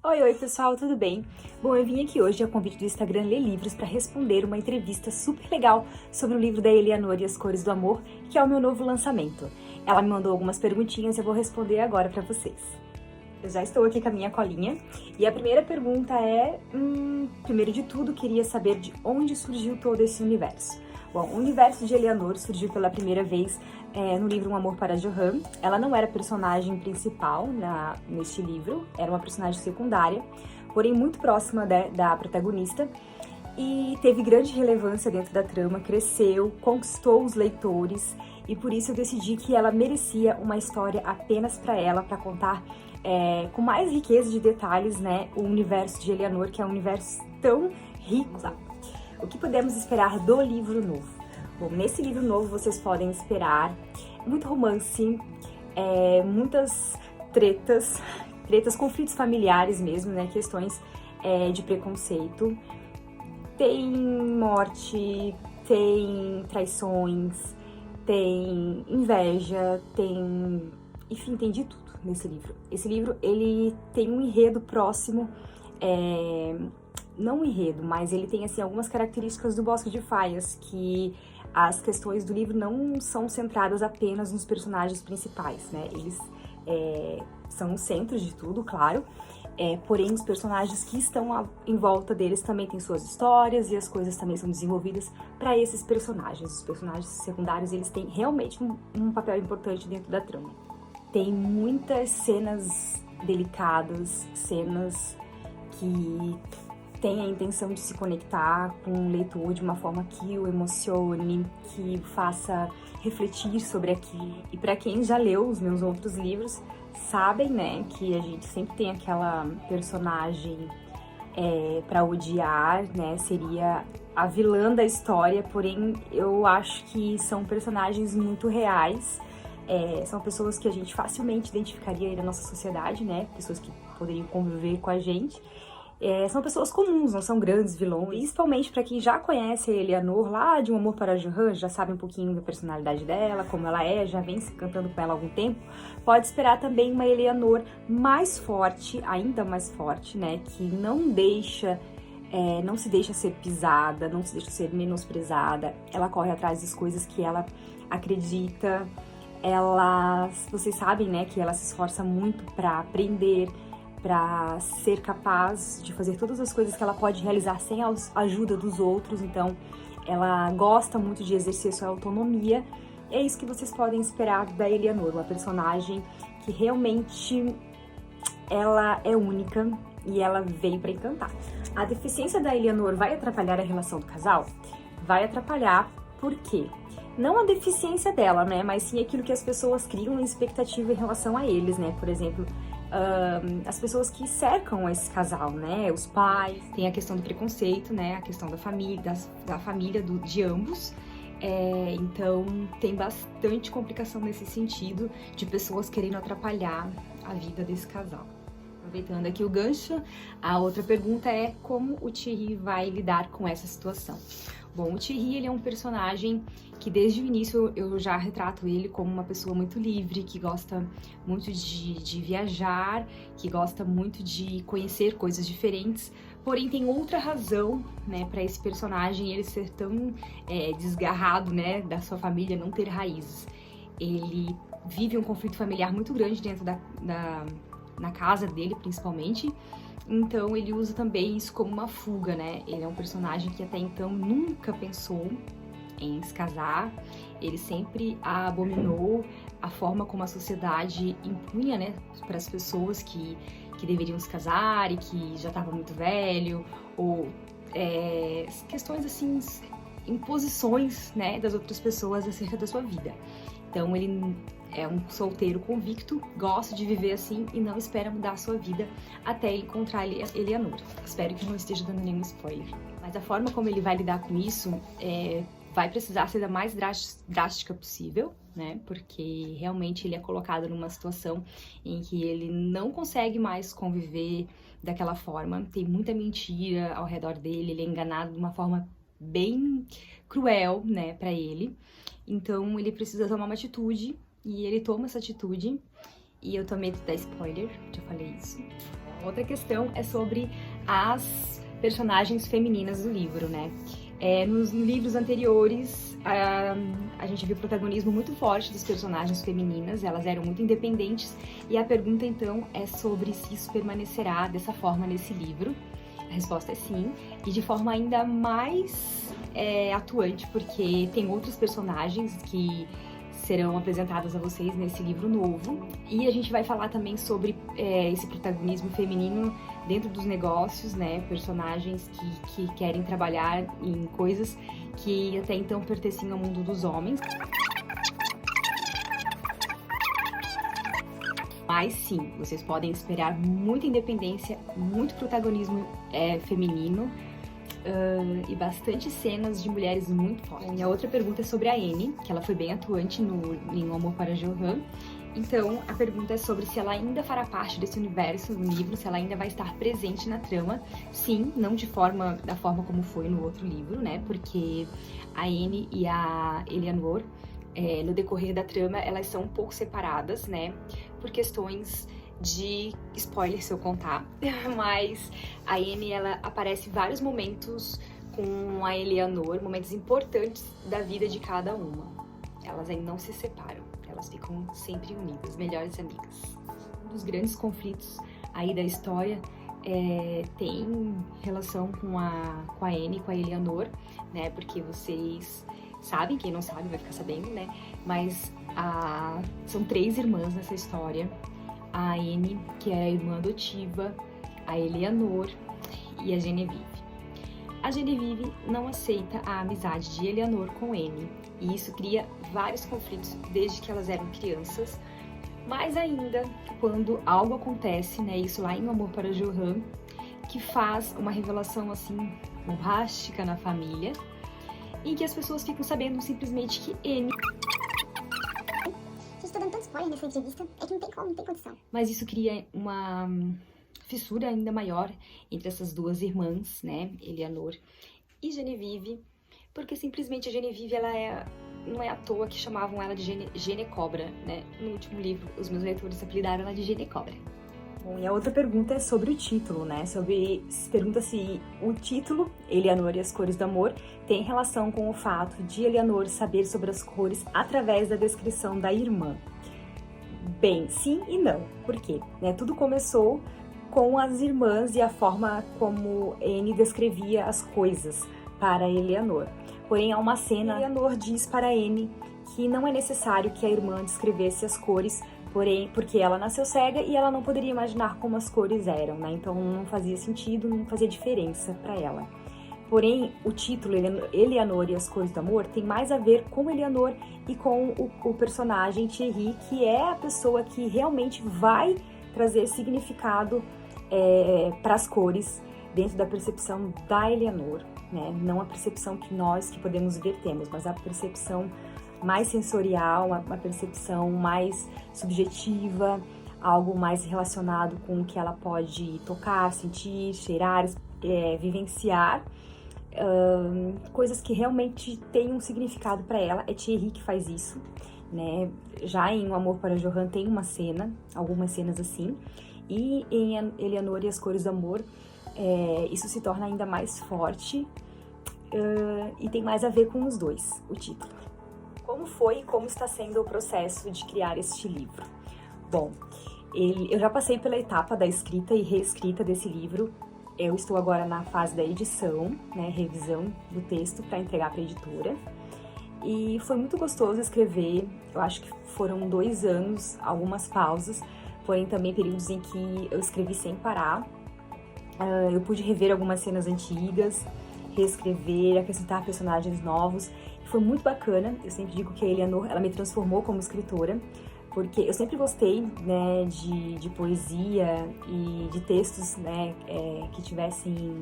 Oi, pessoal, tudo bem? Bom, eu vim aqui hoje a convite do Instagram Lê Livros para responder uma entrevista super legal sobre o livro da Eleanor e as Cores do Amor, que é o meu novo lançamento. Ela me mandou algumas perguntinhas e eu vou responder agora para vocês. Eu já estou aqui com a minha colinha e a primeira pergunta é, primeiro de tudo, queria saber de onde surgiu todo esse universo. Bom, o universo de Eleanor surgiu pela primeira vez no livro Um Amor para Johan. Ela não era personagem principal neste livro, era uma personagem secundária, porém muito próxima da protagonista, e teve grande relevância dentro da trama, cresceu, conquistou os leitores, e por isso eu decidi que ela merecia uma história apenas para ela, para contar com mais riqueza de detalhes, né, o universo de Eleanor, que é um universo tão rico. O que podemos esperar do livro novo? Bom, nesse livro novo vocês podem esperar muito romance, muitas tretas, conflitos familiares mesmo, né, questões de preconceito. Tem morte, tem traições, tem inveja, enfim, tem de tudo nesse livro. Esse livro, ele tem um enredo próximo, não um enredo, mas ele tem, assim, algumas características do Bosque de Faias, que as questões do livro não são centradas apenas nos personagens principais, né? Eles são o centro de tudo, claro, porém os personagens que estão em volta deles também têm suas histórias e as coisas também são desenvolvidas para esses personagens. Os personagens secundários, eles têm realmente um papel importante dentro da trama. Tem muitas cenas delicadas, cenas que tem a intenção de se conectar com o leitor de uma forma que o emocione, que o faça refletir sobre aquilo. E para quem já leu os meus outros livros, sabem, né, que a gente sempre tem aquela personagem para odiar, né, seria a vilã da história, porém eu acho que são personagens muito reais. São pessoas que a gente facilmente identificaria aí na nossa sociedade, né? Pessoas que poderiam conviver com a gente. São pessoas comuns, não são grandes vilões. Principalmente para quem já conhece a Eleanor lá de Um Amor para Johan, já sabe um pouquinho da personalidade dela, como ela é, já vem se cantando com ela há algum tempo, pode esperar também uma Eleanor mais forte, ainda mais forte, né? Que não se deixa ser pisada, não se deixa ser menosprezada. Ela corre atrás das coisas que ela acredita. Vocês sabem, né, que ela se esforça muito para aprender, para ser capaz de fazer todas as coisas que ela pode realizar sem a ajuda dos outros. Então, ela gosta muito de exercer sua autonomia. É isso que vocês podem esperar da Eleanor, uma personagem que realmente ela é única e ela veio para encantar. A deficiência da Eleanor vai atrapalhar a relação do casal? Vai atrapalhar, por quê? Não a deficiência dela, né, mas sim aquilo que as pessoas criam em expectativa em relação a eles, né, por exemplo, as pessoas que cercam esse casal, né, os pais, tem a questão do preconceito, né, a questão da família, da família de ambos, então tem bastante complicação nesse sentido de pessoas querendo atrapalhar a vida desse casal. Aproveitando aqui o gancho, a outra pergunta é como o Thierry vai lidar com essa situação. Bom, o Thierry, ele é um personagem que desde o início eu já retrato ele como uma pessoa muito livre, que gosta muito de viajar, que gosta muito de conhecer coisas diferentes, porém tem outra razão, né, para esse personagem ele ser tão desgarrado, né, da sua família, não ter raízes. Ele vive um conflito familiar muito grande dentro na casa dele, principalmente. Então ele usa também isso como uma fuga, né? Ele é um personagem que até então nunca pensou em se casar. Ele sempre abominou a forma como a sociedade impunha, né, para as pessoas que deveriam se casar e que já estava muito velho, ou questões assim, imposições, né, das outras pessoas acerca da sua vida. Então ele é um solteiro convicto, gosta de viver assim e não espera mudar a sua vida até ele encontrar Eleanor. Espero que não esteja dando nenhum spoiler. Mas a forma como ele vai lidar com isso vai precisar ser da mais drástica possível, né? Porque realmente ele é colocado numa situação em que ele não consegue mais conviver daquela forma. Tem muita mentira ao redor dele, ele é enganado de uma forma bem cruel, né, pra ele. Então ele precisa tomar uma atitude, e ele toma essa atitude, e eu tô medo de dar spoiler, já falei isso. Outra questão é sobre as personagens femininas do livro, né? Nos livros anteriores, a gente viu o protagonismo muito forte das personagens femininas, elas eram muito independentes, e a pergunta então é sobre se isso permanecerá dessa forma nesse livro. A resposta é sim, e de forma ainda mais atuante, porque tem outros personagens que serão apresentados a vocês nesse livro novo, e a gente vai falar também sobre esse protagonismo feminino dentro dos negócios, né? Personagens que querem trabalhar em coisas que até então pertenciam ao mundo dos homens. Mas sim, vocês podem esperar muita independência, muito protagonismo feminino, e bastante cenas de mulheres muito fortes. E a outra pergunta é sobre a Anne, que ela foi bem atuante em Um Amor para Johan. Então, a pergunta é sobre se ela ainda fará parte desse universo no livro, se ela ainda vai estar presente na trama. Sim, não da forma como foi no outro livro, né? Porque a Anne e a Eleanor, no decorrer da trama, elas são um pouco separadas, né? Por questões de spoiler se eu contar, mas a Anne, ela aparece em vários momentos com a Eleanor, momentos importantes da vida de cada uma. Elas ainda não se separam, elas ficam sempre unidas, melhores amigas. Um dos grandes conflitos aí da história tem relação com a Anne e com a Eleanor, né, porque vocês sabem, quem não sabe vai ficar sabendo, né, mas são 3 irmãs nessa história. A Anne, que é a irmã adotiva, a Eleanor e a Genevieve. A Genevieve não aceita a amizade de Eleanor com Anne, e isso cria vários conflitos desde que elas eram crianças. Mais ainda, quando algo acontece, né, isso lá em Um Amor para Johan, que faz uma revelação assim, bombástica na família, em que as pessoas ficam sabendo simplesmente que Anne... Estou dando tanto spoiler nessa entrevista, é que não tem como, não tem condição. Mas isso cria uma fissura ainda maior entre essas duas irmãs, né, Eleanor e Genevieve, porque simplesmente a Genevieve, não é à toa que chamavam ela de Genecobra, né? No último livro, os meus leitores apelidaram ela de Genecobra. Bom, e a outra pergunta é sobre o título, né? Se pergunta se o título, Eleanor e as Cores do Amor, tem relação com o fato de Eleanor saber sobre as cores através da descrição da irmã. Bem, sim e não. Por quê? Tudo começou com as irmãs e a forma como Anne descrevia as coisas para Eleanor. Porém, há uma cena, Eleanor diz para Anne que não é necessário que a irmã descrevesse as cores, porém, porque ela nasceu cega e ela não poderia imaginar como as cores eram, né? Então não fazia sentido, não fazia diferença para ela. Porém, o título Eleanor e as Cores do Amor tem mais a ver com Eleanor e com o personagem Thierry, que é a pessoa que realmente vai trazer significado para as cores dentro da percepção da Eleanor, né? Não a percepção que nós que podemos ver temos, mas a percepção mais sensorial, uma percepção mais subjetiva, algo mais relacionado com o que ela pode tocar, sentir, cheirar, vivenciar. Coisas que realmente têm um significado para ela. É Thierry que faz isso, né? Já em Um Amor para Johan tem uma cena, algumas cenas assim, e em Eleanor e as Cores do Amor isso se torna ainda mais forte, e tem mais a ver com os dois, o título. Como foi e como está sendo o processo de criar este livro? Bom, eu já passei pela etapa da escrita e reescrita desse livro. Eu estou agora na fase da edição, né, revisão do texto para entregar para a editora. E foi muito gostoso escrever. Eu acho que foram 2 anos, algumas pausas, porém também períodos em que eu escrevi sem parar. Eu pude rever algumas cenas antigas, reescrever, acrescentar personagens novos. Foi muito bacana. Eu sempre digo que a Eleanor, ela me transformou como escritora, porque eu sempre gostei, né, de poesia e de textos, né, que tivessem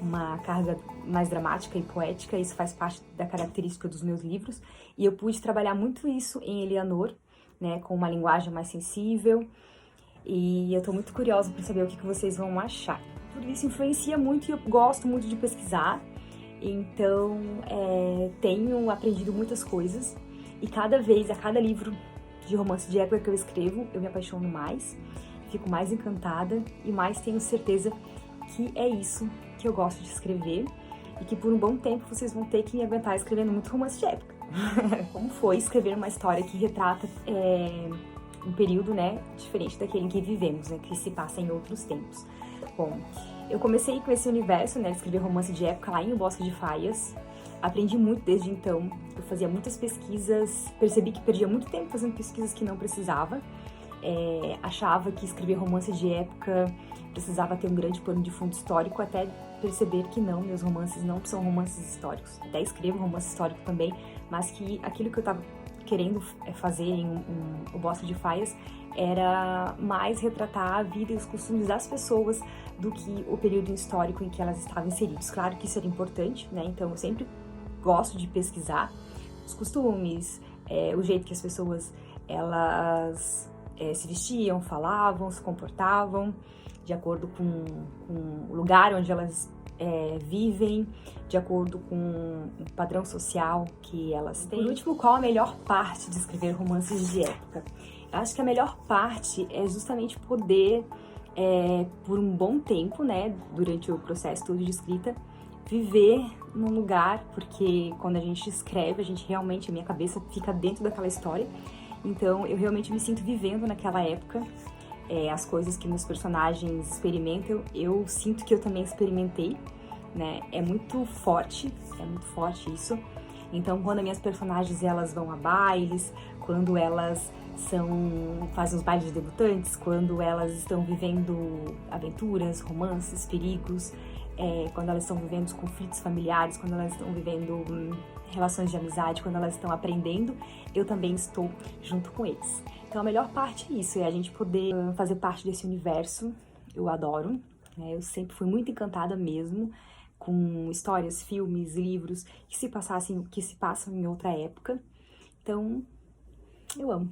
uma carga mais dramática e poética. Isso faz parte da característica dos meus livros, e eu pude trabalhar muito isso em Eleanor, né, com uma linguagem mais sensível, e eu tô muito curiosa para saber o que vocês vão achar. Tudo isso influencia muito e eu gosto muito de pesquisar, então tenho aprendido muitas coisas, e a cada livro de romance de época que eu escrevo, eu me apaixono mais. fico mais encantada e mais tenho certeza que é isso que eu gosto de escrever e que por um bom tempo vocês vão ter que me aguentar escrevendo muito romance de época. Como foi escrever uma história que retrata um período, né, diferente daquele em que vivemos, né, que se passa em outros tempos. Bom, eu comecei com esse universo, né, de escrever romance de época lá em O Bosque de Faias. Aprendi muito desde então, eu fazia muitas pesquisas, percebi que perdia muito tempo fazendo pesquisas que não precisava. Achava que escrever romance de época precisava ter um grande pano de fundo histórico, até perceber que não, meus romances não são romances históricos. Até escrevo romance histórico também, mas que aquilo que eu estava querendo fazer em O Bosque de Faias era mais retratar a vida e os costumes das pessoas do que o período histórico em que elas estavam inseridas. Claro que isso era importante, né? Então eu sempre gosto de pesquisar os costumes, o jeito que as pessoas elas se vestiam, falavam, se comportavam, de acordo com o lugar onde elas vivem, de acordo com o padrão social que elas têm. Por último, qual a melhor parte de escrever romances de época? Eu acho que a melhor parte é justamente poder, por um bom tempo, né, durante o processo todo de escrita, viver num lugar, porque quando a gente escreve, a gente realmente, a minha cabeça fica dentro daquela história. Então, eu realmente me sinto vivendo naquela época. As coisas que meus personagens experimentam, eu sinto que eu também experimentei, né? É muito forte isso. Então, quando as minhas personagens elas vão a bailes, quando elas fazem os bailes de debutantes, quando elas estão vivendo aventuras, romances, perigos, quando elas estão vivendo os conflitos familiares, quando elas estão vivendo relações de amizade, quando elas estão aprendendo, eu também estou junto com eles. Então a melhor parte é isso, é a gente poder fazer parte desse universo. Eu adoro, né? Eu sempre fui muito encantada mesmo com histórias, filmes, livros que se passam em outra época. Então, eu amo.